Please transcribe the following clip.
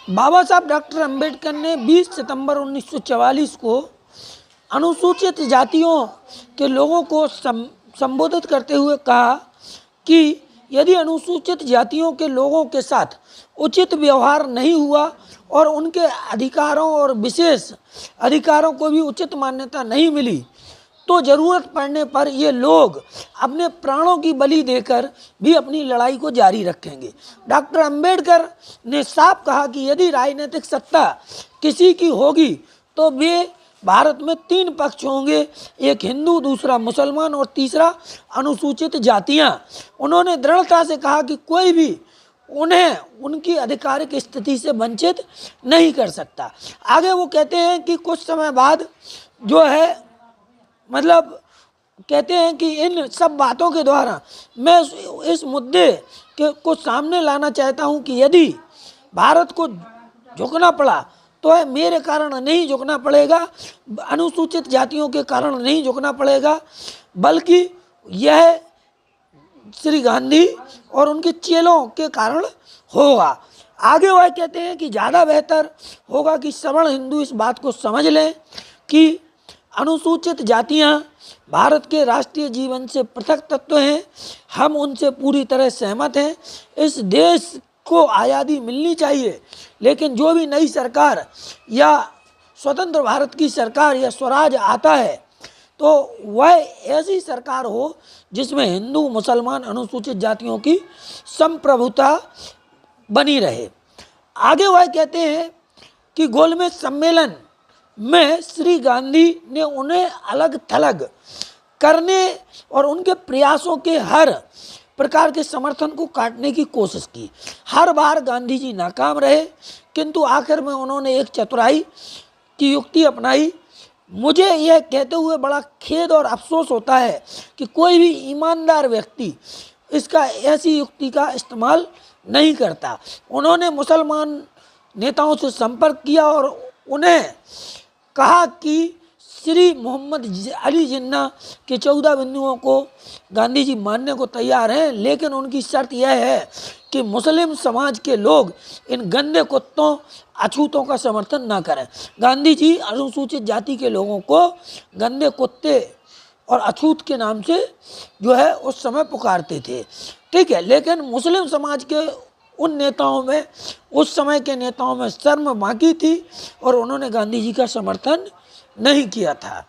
बाबा साहब डॉक्टर अंबेडकर ने 20 सितंबर 1944 को अनुसूचित जातियों के लोगों को संबोधित करते हुए कहा कि यदि अनुसूचित जातियों के लोगों के साथ उचित व्यवहार नहीं हुआ और उनके अधिकारों और विशेष अधिकारों को भी उचित मान्यता नहीं मिली तो ज़रूरत पड़ने पर ये लोग अपने प्राणों की बलि देकर भी अपनी लड़ाई को जारी रखेंगे। डॉक्टर अंबेडकर ने साफ कहा कि यदि राजनीतिक सत्ता किसी की होगी तो वे भारत में 3 पक्ष होंगे, एक हिंदू, दूसरा मुसलमान और तीसरा अनुसूचित जातियां। उन्होंने दृढ़ता से कहा कि कोई भी उन्हें उनकी आधिकारिक स्थिति से वंचित नहीं कर सकता। आगे वो कहते हैं कि कुछ समय बाद जो है मतलब कहते हैं कि इन सब बातों के द्वारा मैं इस मुद्दे को सामने लाना चाहता हूं कि यदि भारत को झुकना पड़ा तो है मेरे कारण नहीं झुकना पड़ेगा, अनुसूचित जातियों के कारण नहीं झुकना पड़ेगा, बल्कि यह श्री गांधी और उनके चेलों के कारण होगा। आगे वह कहते हैं कि ज़्यादा बेहतर होगा कि सवर्ण हिंदू इस बात को समझ लें कि अनुसूचित जातियां भारत के राष्ट्रीय जीवन से पृथक तत्व हैं। हम उनसे पूरी तरह सहमत हैं। इस देश को आज़ादी मिलनी चाहिए, लेकिन जो भी नई सरकार या स्वतंत्र भारत की सरकार या स्वराज आता है तो वह ऐसी सरकार हो जिसमें हिंदू, मुसलमान, अनुसूचित जातियों की संप्रभुता बनी रहे। आगे वह कहते हैं कि गोलमेज सम्मेलन में श्री गांधी ने उन्हें अलग थलग करने और उनके प्रयासों के हर प्रकार के समर्थन को काटने की कोशिश की। हर बार गांधी जी नाकाम रहे, किंतु आखिर में उन्होंने एक चतुराई की युक्ति अपनाई। मुझे यह कहते हुए बड़ा खेद और अफसोस होता है कि कोई भी ईमानदार व्यक्ति इसका ऐसी युक्ति का इस्तेमाल नहीं करता। उन्होंने मुसलमान नेताओं से संपर्क किया और उन्हें कहा कि श्री मोहम्मद अली जिन्ना के 14 बिंदुओं को गांधी जी मानने को तैयार हैं, लेकिन उनकी शर्त यह है कि मुस्लिम समाज के लोग इन गंदे कुत्तों अछूतों का समर्थन न करें। गांधी जी अनुसूचित जाति के लोगों को गंदे कुत्ते और अछूत के नाम से जो है उस समय पुकारते थे, ठीक है। लेकिन मुस्लिम समाज के उन नेताओं में, उस समय के नेताओं में शर्म बाकी थी और उन्होंने गांधी जी का समर्थन नहीं किया था।